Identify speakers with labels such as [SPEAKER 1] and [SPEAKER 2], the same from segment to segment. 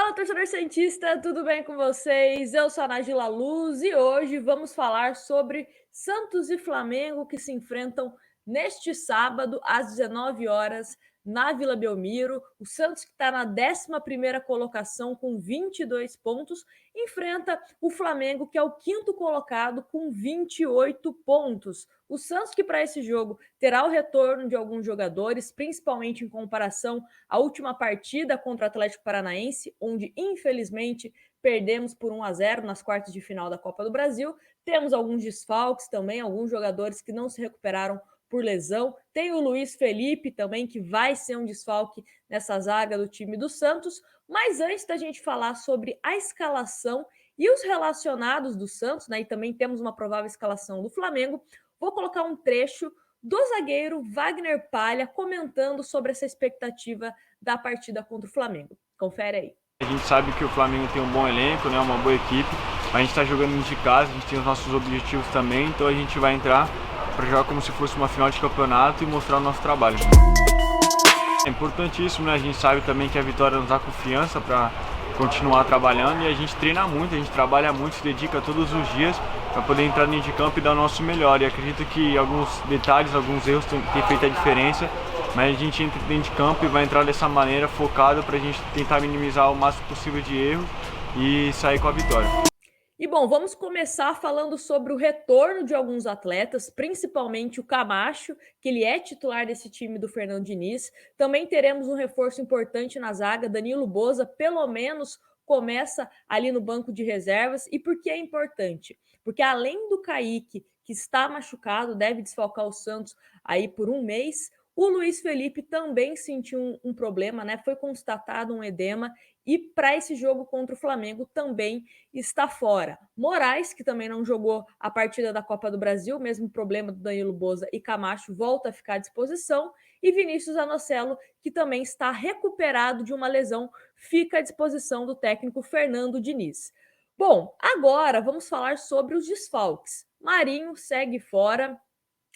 [SPEAKER 1] Fala, torcedor santista, tudo bem com vocês? Eu sou a Nagila Luz e hoje vamos falar sobre Santos e Flamengo que se enfrentam neste sábado às 19 horas na Vila Belmiro. O Santos, que está na 11ª colocação com 22 pontos, enfrenta o Flamengo, que é o quinto colocado com 28 pontos. O Santos, que para esse jogo terá o retorno de alguns jogadores, principalmente em comparação à última partida contra o Atlético Paranaense, onde infelizmente perdemos por 1-0 nas quartas de final da Copa do Brasil. Temos alguns desfalques também, alguns jogadores que não se recuperaram por lesão. Tem o Luiz Felipe também, que vai ser um desfalque nessa zaga do time do Santos. Mas antes da gente falar sobre a escalação e os relacionados do Santos, né, e também temos uma provável escalação do Flamengo, vou colocar um trecho do zagueiro Wagner Palha comentando sobre essa expectativa da partida contra o Flamengo. Confere aí.
[SPEAKER 2] A gente sabe que o Flamengo tem um bom elenco, né, uma boa equipe, mas a gente está jogando de casa, a gente tem os nossos objetivos também, então a gente vai entrar para jogar como se fosse uma final de campeonato e mostrar o nosso trabalho. É importantíssimo, né? A gente sabe também que a vitória nos dá confiança para continuar trabalhando e a gente treina muito, a gente trabalha muito, se dedica todos os dias para poder entrar dentro de campo e dar o nosso melhor. E acredito que alguns detalhes, alguns erros têm feito a diferença, mas a gente entra dentro de campo e vai entrar dessa maneira focado para a gente tentar minimizar o máximo possível de erros e sair com a vitória.
[SPEAKER 1] E bom, vamos começar falando sobre o retorno de alguns atletas, principalmente o Camacho, que ele é titular desse time do Fernando Diniz. Também teremos um reforço importante na zaga, Danilo Boza, pelo menos começa ali no banco de reservas. E por que é importante? Porque além do Kaique, que está machucado, deve desfalcar o Santos aí por um mês, o Luiz Felipe também sentiu um problema, né? Foi constatado um edema e para esse jogo contra o Flamengo também está fora. Moraes, que também não jogou a partida da Copa do Brasil, mesmo problema do Danilo Boza e Camacho, volta a ficar à disposição. E Vinícius Anocelo, que também está recuperado de uma lesão, fica à disposição do técnico Fernando Diniz. Bom, agora vamos falar sobre os desfalques. Marinho segue fora.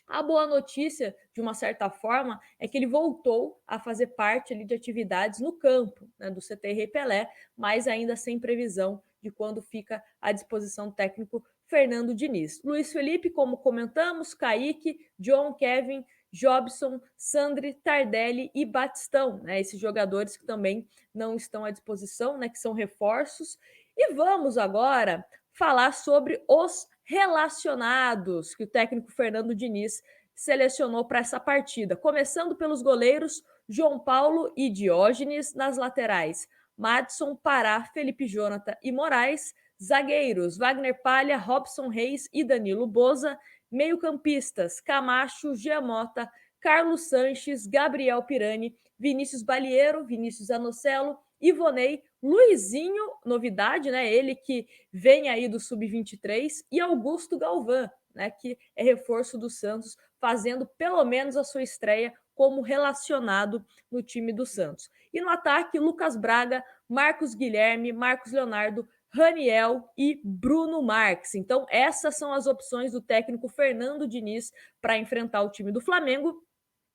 [SPEAKER 1] A boa notícia, de uma certa forma, é que ele voltou a fazer parte ali de atividades no campo, né, do CT Rei Pelé, mas ainda sem previsão de quando fica à disposição do técnico Fernando Diniz. Luiz Felipe, como comentamos, Kaique, John, Kevin, Jobson, Sandri, Tardelli e Batistão, né, esses jogadores que também não estão à disposição, né, que são reforços. E vamos agora falar sobre os relacionados que o técnico Fernando Diniz selecionou para essa partida. Começando pelos goleiros João Paulo e Diógenes, nas laterais Madison, Pará, Felipe Jonathan e Moraes, zagueiros Wagner Palha, Robson Reis e Danilo Boza, meio-campistas Camacho, Giamota, Carlos Sanches, Gabriel Pirani, Vinícius Balieiro, Vinícius Anocelo, Ivonei, Luizinho, novidade, né? Ele que vem aí do Sub-23, e Augusto Galvão, né? Que é reforço do Santos, fazendo pelo menos a sua estreia como relacionado no time do Santos. E no ataque, Lucas Braga, Marcos Guilherme, Marcos Leonardo, Raniel e Bruno Marques. Então, essas são as opções do técnico Fernando Diniz para enfrentar o time do Flamengo.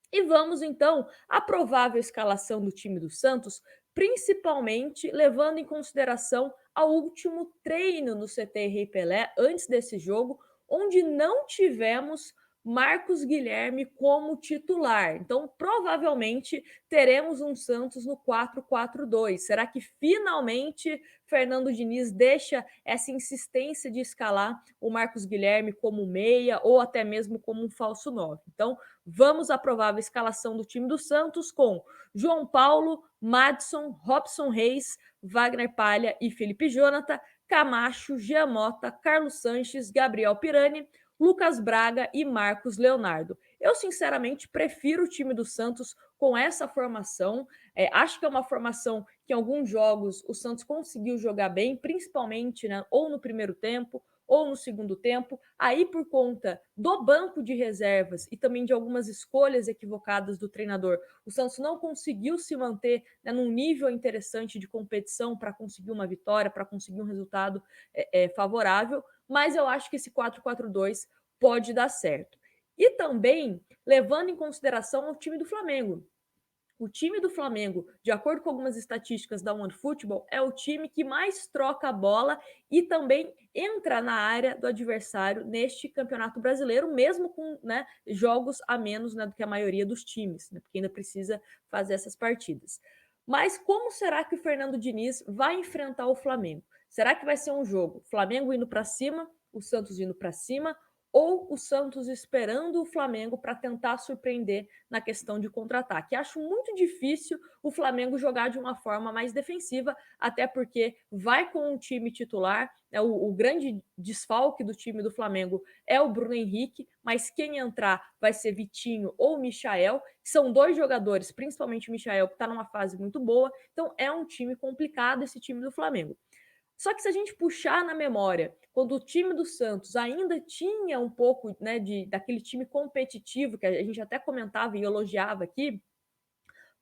[SPEAKER 1] E vamos então à provável escalação do time do Santos, principalmente levando em consideração ao último treino no CT Rei Pelé antes desse jogo, onde não tivemos Marcos Guilherme como titular. Então, provavelmente teremos um Santos no 4-4-2. Será que finalmente Fernando Diniz deixa essa insistência de escalar o Marcos Guilherme como meia ou até mesmo como um falso 9? Então, vamos à provável escalação do time do Santos com João Paulo, Madison, Robson Reis, Wagner Palha e Felipe Jonathan, Camacho, Giamota, Carlos Sanches, Gabriel Pirani, Lucas Braga e Marcos Leonardo. Eu, sinceramente, prefiro o time do Santos com essa formação. Acho que é uma formação que em alguns jogos o Santos conseguiu jogar bem, principalmente, né, ou no primeiro tempo ou no segundo tempo, aí por conta do banco de reservas e também de algumas escolhas equivocadas do treinador, o Santos não conseguiu se manter, né, num nível interessante de competição para conseguir uma vitória, para conseguir um resultado favorável, mas eu acho que esse 4-4-2 pode dar certo. E também levando em consideração o time do Flamengo. O time do Flamengo, de acordo com algumas estatísticas da OneFootball, é o time que mais troca a bola e também entra na área do adversário neste Campeonato Brasileiro, mesmo com, né, jogos a menos, né, do que a maioria dos times, né, porque ainda precisa fazer essas partidas. Mas como será que o Fernando Diniz vai enfrentar o Flamengo? Será que vai ser um jogo Flamengo indo para cima, o Santos indo para cima, ou o Santos esperando o Flamengo para tentar surpreender na questão de contra-ataque? Acho muito difícil o Flamengo jogar de uma forma mais defensiva, até porque vai com um time titular, né? O grande desfalque do time do Flamengo é o Bruno Henrique, mas quem entrar vai ser Vitinho ou Michael, que são dois jogadores, principalmente o Michael, que está numa fase muito boa, então é um time complicado esse time do Flamengo. Só que se a gente puxar na memória, quando o time do Santos ainda tinha um pouco, né, daquele time competitivo, que a gente até comentava e elogiava aqui,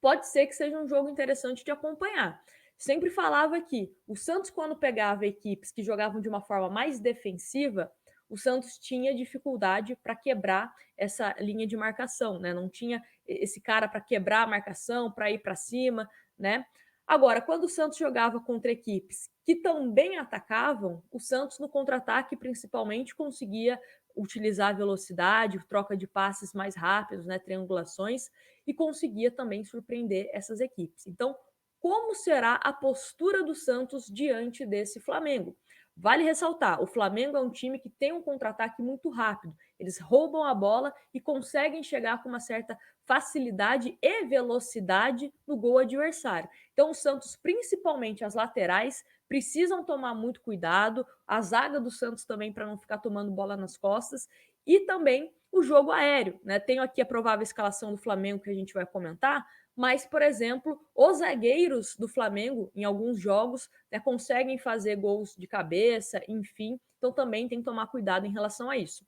[SPEAKER 1] pode ser que seja um jogo interessante de acompanhar. Sempre falava que o Santos, quando pegava equipes que jogavam de uma forma mais defensiva, o Santos tinha dificuldade para quebrar essa linha de marcação, né? Não tinha esse cara para quebrar a marcação, para ir para cima, né? Agora, quando o Santos jogava contra equipes que também atacavam, o Santos no contra-ataque principalmente conseguia utilizar a velocidade, troca de passes mais rápidos, né, triangulações, e conseguia também surpreender essas equipes. Então, como será a postura do Santos diante desse Flamengo? Vale ressaltar, o Flamengo é um time que tem um contra-ataque muito rápido. Eles roubam a bola e conseguem chegar com uma certa facilidade e velocidade no gol adversário. Então, o Santos, principalmente as laterais, precisam tomar muito cuidado, a zaga do Santos também para não ficar tomando bola nas costas, e também o jogo aéreo, né? Tenho aqui a provável escalação do Flamengo que a gente vai comentar, mas, por exemplo, os zagueiros do Flamengo, em alguns jogos, né, conseguem fazer gols de cabeça, enfim, então também tem que tomar cuidado em relação a isso.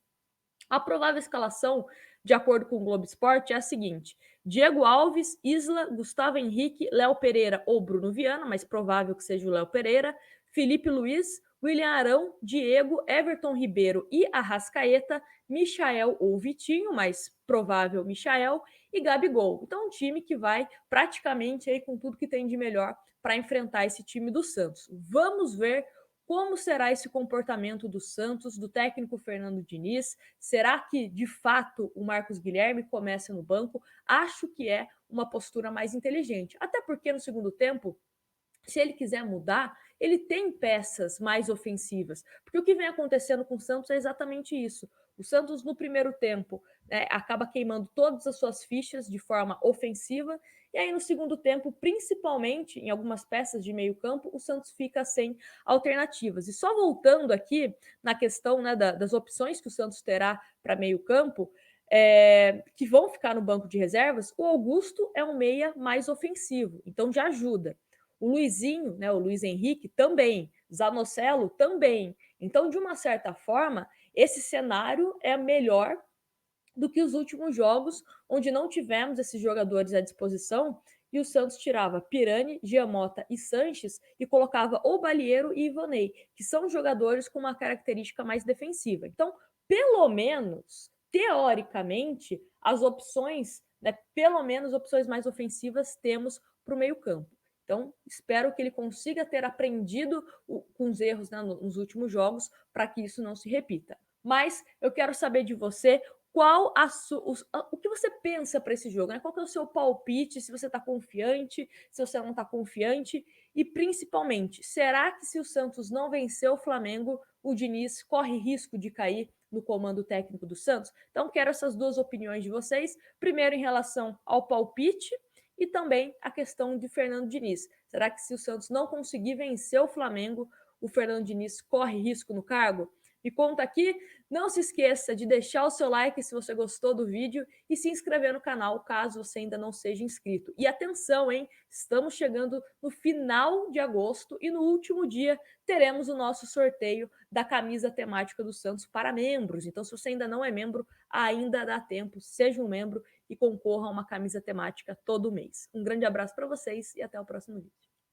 [SPEAKER 1] A provável escalação, de acordo com o Globo Esporte, é a seguinte: Diego Alves, Isla, Gustavo Henrique, Léo Pereira ou Bruno Viana, mas provável que seja o Léo Pereira, Felipe Luiz, William Arão, Diego, Everton Ribeiro e Arrascaeta, Michael ou Vitinho, mas provável Michael, e Gabigol. Então, um time que vai praticamente aí com tudo que tem de melhor para enfrentar esse time do Santos. Vamos ver como será esse comportamento do Santos, do técnico Fernando Diniz. Será que, de fato, o Marcos Guilherme começa no banco? Acho que é uma postura mais inteligente. Até porque no segundo tempo, se ele quiser mudar, ele tem peças mais ofensivas. Porque o que vem acontecendo com o Santos é exatamente isso. O Santos, no primeiro tempo, né, acaba queimando todas as suas fichas de forma ofensiva. E aí, no segundo tempo, principalmente em algumas peças de meio campo, o Santos fica sem alternativas. E só voltando aqui na questão, né, das opções que o Santos terá para meio campo, que vão ficar no banco de reservas, o Augusto é um meia mais ofensivo, então já ajuda. O Luizinho, né, o Luiz Henrique, também. Zanocelo também. Então, de uma certa forma, esse cenário é melhor do que os últimos jogos, onde não tivemos esses jogadores à disposição e o Santos tirava Pirani, Giamota e Sanches e colocava ou Balieiro e Ivanei, que são jogadores com uma característica mais defensiva. Então, pelo menos, teoricamente, as opções, né, pelo menos opções mais ofensivas, temos para o meio-campo. Então, espero que ele consiga ter aprendido com os erros, né, nos últimos jogos para que isso não se repita. Mas eu quero saber de você qual o que você pensa para esse jogo, né? Qual que é o seu palpite, se você está confiante, se você não está confiante, e principalmente, será que se o Santos não vencer o Flamengo, o Diniz corre risco de cair no comando técnico do Santos? Então, quero essas duas opiniões de vocês. Primeiro, em relação ao palpite, e também a questão de Fernando Diniz. Será que se o Santos não conseguir vencer o Flamengo, o Fernando Diniz corre risco no cargo? Me conta aqui. Não se esqueça de deixar o seu like se você gostou do vídeo e se inscrever no canal caso você ainda não seja inscrito. E atenção, hein? Estamos chegando no final de agosto e no último dia teremos o nosso sorteio da camisa temática do Santos para membros. Então, se você ainda não é membro, ainda dá tempo. Seja um membro e concorra a uma camisa temática todo mês. Um grande abraço para vocês e até o próximo vídeo.